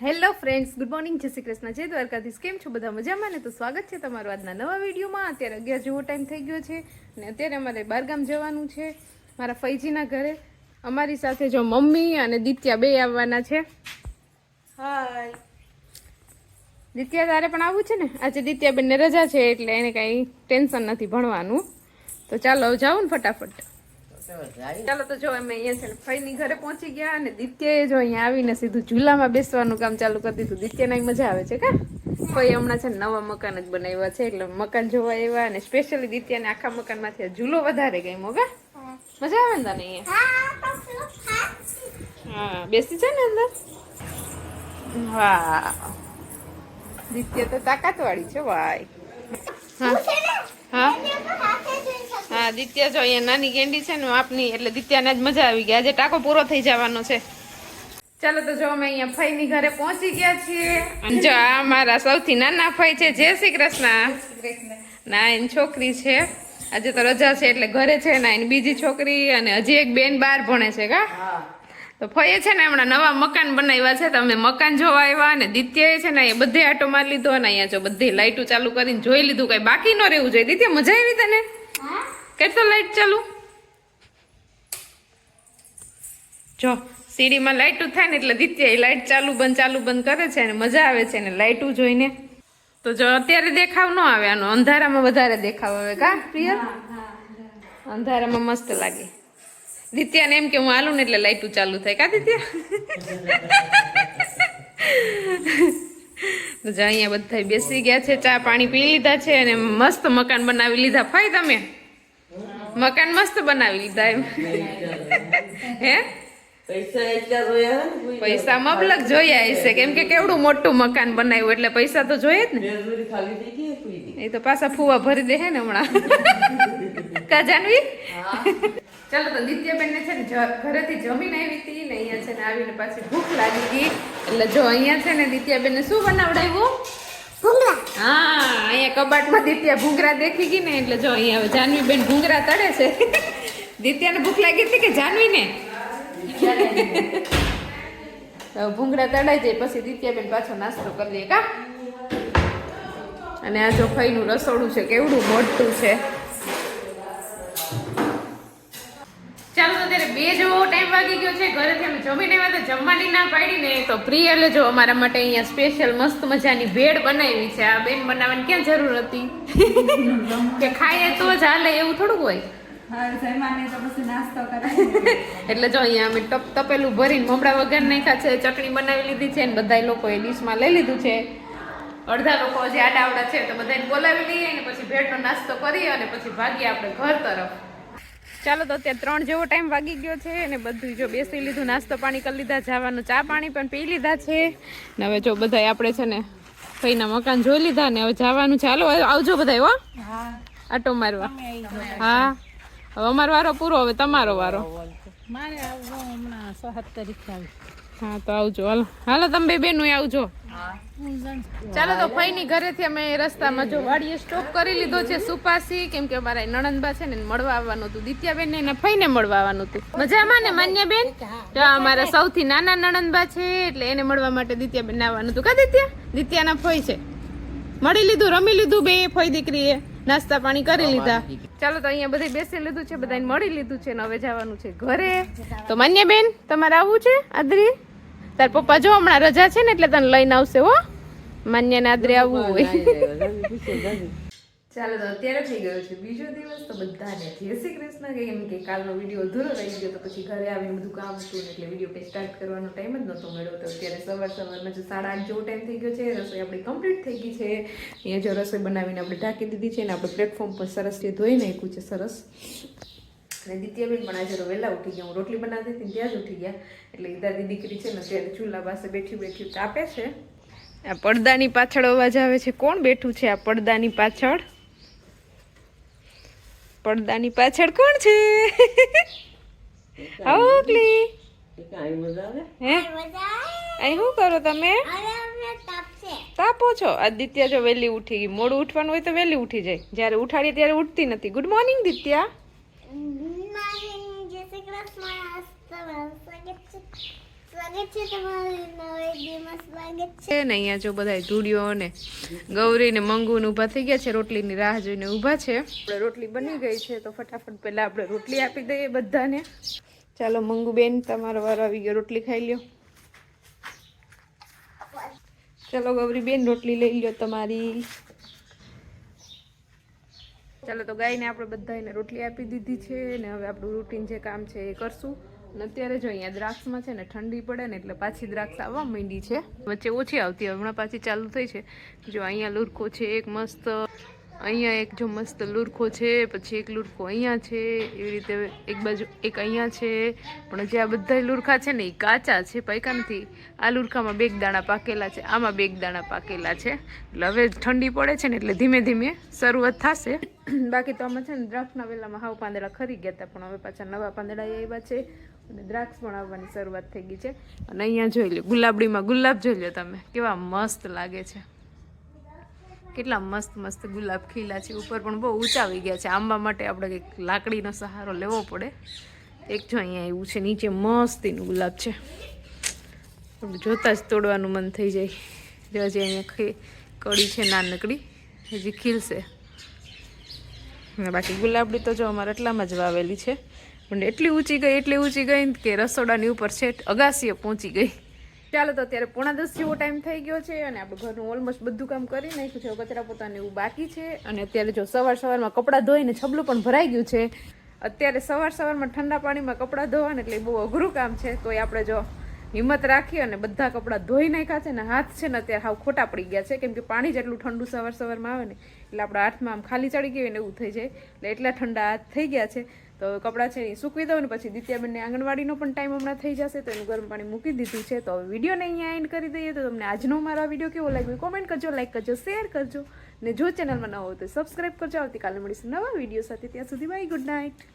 Hello friends, good morning, જય શ્રી કૃષ્ણ, જય દ્વારકાધીશ. કેમ છો બધા? મજામાં ને? તો સ્વાગત છે તમારું આજના નવા વિડીયોમાં. અત્યારે 11 જેવો ટાઈમ થઈ ગયો છે અને અત્યારે અમારે બહારગામ જવાનું છે મારા ફૈજીના ઘરે. અમારી સાથે જો મમ્મી અને દિત્યા બે આવવાના છે. હાય દિત્યા, તારે પણ આવવું છે ને? આજે દિત્યાબેનને રજા છે એટલે એને કાંઈ ટેન્શન નથી ભણવાનું. તો ચાલો જાઓ ને ફટાફટ. ચાલો તો જો અમે અહીંયા છે ને ફઈની ઘરે પહોંચી ગયા અને દિત્યાએ જો અહીંયા આવીને સીધું ઝૂલામાં બેસવાનું કામ ચાલુ કરી દીધું. દિત્યાને મજા આવે છે કા? ફઈ હમણાં છે ને નવા મકાન જ બનાવ્યા છે એટલે મકાન જોવા આવ્યા અને સ્પેશિયલી દિત્યાને આખા મકાનમાંથી ઝૂલો વધારે ગમ્યો કા? મજા આવે ને તને અહીંયા? હા, બેસી છે ને અંદર. વાહ, દિત્યા તો તાકાત વાળી છે ભાઈ. હા હા દિત્યા જો અહીંયા નાની ગેંડી છે ને આપની, એટલે દિત્યાને જ મજા આવી ગઈ. આજે ટાંકો પૂરો થઈ જવાનો છે. ચાલો તો જો અમે અહીંયા ફઈની ઘરે પહોંચી ગયા છીએ. જો આ મારા સૌથી નાના ફઈ છે. જય શ્રી કૃષ્ણ. ના એની છોકરી છે, આજે તો રજા છે એટલે ઘરે છે ને એની બીજી છોકરી અને હજી એક બેન બહાર ભણે છે કા? તો ફઈએ છે ને હમણાં નવા મકાન બનાવ્યા છે તો અમે મકાન જોવા આવ્યા અને દિત્યાએ છે ને એ બધે આટો મારી લીધો અને અહીંયા જો બધી લાઈટો ચાલુ કરીને જોઈ લીધું. કઈ બાકી ન રહેવું જોઈએ. દિત્યા મજા આવી તને? કેટલો લાઈટ ચાલુ? જો સીડીમાં લાઈટું થાય ને એટલે દિત્યા એ લાઈટ ચાલુ બંધ કરે છે અને મજા આવે છે ને લાઈટું જોઈને. તો જો અત્યારે દેખાવ ન આવે આનો, અંધારામાં વધારે દેખાવ આવે કા પ્રિય? અંધારામાં મસ્ત લાગે. દિત્યાને એમ કે હું હાલું ને એટલે લાઈટું ચાલુ થાય કા દિત્યા? તો જો અહીંયા બધા બેસી ગયા છે, ચા પાણી પી લીધા છે અને મસ્ત મકાન બનાવી લીધા. ફાઈ તમે મકાન મસ્ત બનાવી લીધા એમ? હે પૈસા મબલક જોયા હશે, કેમ કે કેવડું મોટું મકાન બનાવ્યું એટલે પૈસા તો જોઈએ જ ને. એ તો પાછા ફુવા ભરી દે હે ને હમણાં કા જાનવી? ચાલો તો દિત્યાબેનને છે ને ઘરેથી જમીન આવી હતી ને અહીંયા છે ને આવીને પાછી ભૂખ લાગી ગઈ એટલે જો અહીંયા છે ને દિત્યાબેનને શું બનાવડાવ્યું? ભૂંગળા. હા, અહીંયા કબાટમાં દિત્યા ભૂંગળા દેખી ગઈ ને એટલે જો અહીંયા જાનવી બેન ભૂંગળા તળે છે. દિત્યાને ભૂખ લાગી હતી કે જાનવીને? ભૂંગળા તળાઈ જાય પછી દિત્યાબેન પાછો નાસ્તો કરી લે કા? અને આ જો ફઈનું રસોડું છે કેવડું મોટું છે. ચાલો તો અત્યારે 2 જેવો ટાઈમ વાગી ગયો છે. ઘરેથી અમે જમીને આવ્યા તો જમવાની ના પાડી ને તો પ્રિયલે જો અમારા માટે અહીંયા સ્પેશિયલ મસ્ત મજાની ભેળ બનાવી છે. આ બેન બનાવવાની ક્યાં જરૂર હતી? કે ખાઈએ તો જ હાલે એવું થોડુંક હોય. એટલે જો અહીંયા અમે તપેલું ભરીને મમરા વગર નાખ્યા છે, ચટણી બનાવી લીધી છે ને બધા લોકોએ ડીશમાં લઈ લીધું છે. અડધા લોકો હજી આડાવડા છે તો બધાને બોલાવી લઈએ ને પછી ભેળનો નાસ્તો કરીએ અને પછી ભાગીએ આપણે ઘર તરફ. ચાલો તો અત્યારે 3 જેવો ટાઈમ વાગી ગયો છે અને બધું જો બેસી લીધું, નાસ્તો પાણી કરી લીધા, જવાનું ચા પાણી પણ પી લીધા છે ને હવે જો બધા આપણે છે ને ફઈના મકાન જોઈ લીધા ને હવે જવાનું છે. હાલો આવજો બધા હો આટો મારવા. હા હવે અમારો વારો પૂરો, હવે તમારો વારો. મારે આવવું હમણાં 7 તારીખે આવી. હા તો આવજો. હાલો હાલો તમે બે બેનું આવજો. ચાલો તો ફઈની ઘરેથી અમે રસ્તામાં જો વાડીએ સ્ટોપ કરી લીધો છે સુપાસી, કેમ કે અમારા નણંદબા છે ને મળવા આવવાનું હતું. દિત્યાબેન ને એના ફઈને મળવા આવવાનું હતું. મજામાં ને માન્યાબેન? તો અમારા સૌથી નાના નણંદબા છે એટલે એને મળવા માટે દિત્યાબેન આવવાનું હતું કા દિત્યા? દિત્યાના ફઈ છે, મળી લીધું, રમી લીધું બે ફઈ દીકરીએ, નાસ્તા પાણી કરી લીધા. ચાલો તો અહીંયા બધે બેસી લીધું છે, બધાને મળી લીધું છે ને હવે જવાનું છે ઘરે. તો માન્યાબેન તમારે આવવું છે? આદરી તાર પપ્પા જો હમણાં રજા છે ને એટલે તને લઈને આવશે હો. માન્યાને આદરે આવવું હોય. ચાલો તો અત્યારે થઈ ગયો છે બીજો દિવસ. તો બધાને જય શ્રી કૃષ્ણ. કેમ કે કાલનો વિડીયો અધૂરો રહી ગયો તો પછી ઘરે આવીને બધું કામ હતું ને એટલે વિડીયો કંઈ સ્ટાર્ટ કરવાનો ટાઈમ જ નહોતો મળ્યો. તો અત્યારે સવારમાં જો 8:30 જેવો ટાઈમ થઈ ગયો છે. રસોઈ આપણી કમ્પ્લીટ થઈ ગઈ છે. અહીંયા જો રસોઈ બનાવીને આપણે ઢાંકી દીધી છે ને આપણે પ્લેટફોર્મ પર સરસ જે ધોઈ નાખ્યું છે સરસ. અને દિત્યાબેન પણ આજે વહેલા ઉઠી ગયા. હું રોટલી બનાવતી હતી ત્યાં જ ઉઠી ગયા એટલે દાદી દીકરી છે ને ત્યારે ચૂલા પાસે બેઠી તાપે છે. આ પડદાની પાછળ અવાજ આવે છે. કોણ બેઠું છે આ પડદાની પાછળ? પડદાની પાછળ કોણ છે? આવકલી હે અહીં શું કરો તમે? તાપો છો? આદિત્ય જો વહેલી ઉઠી ગઈ. મોડું ઉઠવાનું હોય તો વહેલી ઉઠી જાય, જ્યારે ઉઠાડીએ ત્યારે ઉઠતી નથી. Good morning Ditya. છે ને અહીંયા જો બધા ધૂળિયો ને ગૌરી ને મંગુ ને ઊભા થઈ ગયા છે, રોટલીની રાહ જોઈને ઊભા છે. આપણે રોટલી બની ગઈ છે તો ફટાફટ પહેલા આપણે રોટલી આપી દઈએ બધાને. ચાલો મંગુ બેન, તમારો વારો આવી ગયો, રોટલી ખાઈ લ્યો. ચાલો ગૌરી બેન, રોટલી લઈ લ્યો તમારી. ચાલો તો ગાયને આપણે બધાને રોટલી આપી દીધી છે ને હવે આપણું રૂટીન જે કામ છે એ કરશું. અને અત્યારે જો અહીંયા દ્રાક્ષમાં છે ને ઠંડી પડે ને એટલે પાછી દ્રાક્ષ આવવા માંડી છે, વચ્ચે ઓછી આવતી, હમણાં પાછી ચાલુ થઈ છે. જો અહીંયા લુરખો છે એક મસ્ત, અહીંયા એક જો મસ્ત લુરખો છે, પછી એક લુરખો અહીંયા છે, એવી રીતે એક બાજુ એક અહીંયા છે. પણ જે આ બધા લુરખા છે ને એ કાચા છે, પાક્યા નથી. આ લુરખામાં 2 દાણા પાકેલા છે, આમાં 2 દાણા પાકેલા છે. એટલે હવે ઠંડી પડે છે ને એટલે ધીમે ધીમે શરૂઆત થશે. બાકી તો આમાં છે ને દ્રાક્ષના વેલામાં હાવ પાંદડા ખરી ગયા હતા, પણ હવે પાછા નવા પાંદડા આવ્યા છે અને દ્રાક્ષ પણ આવવાની શરૂઆત થઈ ગઈ છે. અને અહીંયા જોઈ લો ગુલાબડીમાં ગુલાબ જોઈ લો તમે, કેવા મસ્ત લાગે છે, કેટલા મસ્ત મસ્ત ગુલાબ ખીલા છે. ઉપર પણ બહુ ઊંચા આવી ગયા છે, આંબા માટે આપણે કંઈક લાકડીનો સહારો લેવો પડે. એક જો અહીંયા એવું છે, નીચે મસ્તીનું ગુલાબ છે, જોતાં જ તોડવાનું મન થઈ જાય. જો હજી અહીંયા કળી છે નાનકડી, હજી ખીલશે. બાકી ગુલાબડી તો જો અમારે એટલામાં જ વાવેલી છે, પણ એટલી ઊંચી ગઈ કે રસોડાની ઉપર છે અગાસીએ પહોંચી ગઈ. ચાલો તો અત્યારે 9:45 જેવો ટાઈમ થઈ ગયો છે અને આપણે ઘરનું ઓલમોસ્ટ બધું કામ કરી નાખ્યું છે. કચરા પોતાને એવું બાકી છે. અને અત્યારે જો સવારમાં કપડાં ધોઈને છબલું પણ ભરાઈ ગયું છે. અત્યારે સવારમાં ઠંડા પાણીમાં કપડાં ધોવાને એટલે બહુ અઘરું કામ છે. તોય આપણે જો હિંમત રાખી અને બધા કપડાં ધોઈ નાખ્યા છે ને હાથ છે ને અત્યારે હાવ ખોટા પડી ગયા છે, કેમ કે પાણી જેટલું ઠંડુ સવારમાં આવે ને એટલે આપણા હાથમાં આમ ખાલી ચડી ગયું ને એવું થઈ જાય, એટલે એટલા ઠંડા હાથ થઈ ગયા છે. તો કપડાં છે એ સૂકવી દઉં ને પછી દિત્યાબેનને આંગણવાડીનો પણ ટાઈમ હમણાં થઈ જશે, તો એનું ગરમ પાણી મૂકી દીધું છે. તો હવે વિડીયોને અહીંયા એન્ડ કરી દઈએ. તો તમને આજનો મારો વિડીયો કેવો લાગ્યો કોમેન્ટ કરજો, લાઈક કરજો, શેર કરજો, ને જો ચેનલમાં ન હોય તો સબસ્ક્રાઈબ કરજો. આવતીકાલે મળીશું નવા વિડીયો સાથે, ત્યાં સુધી બાય, ગુડ નાઇટ.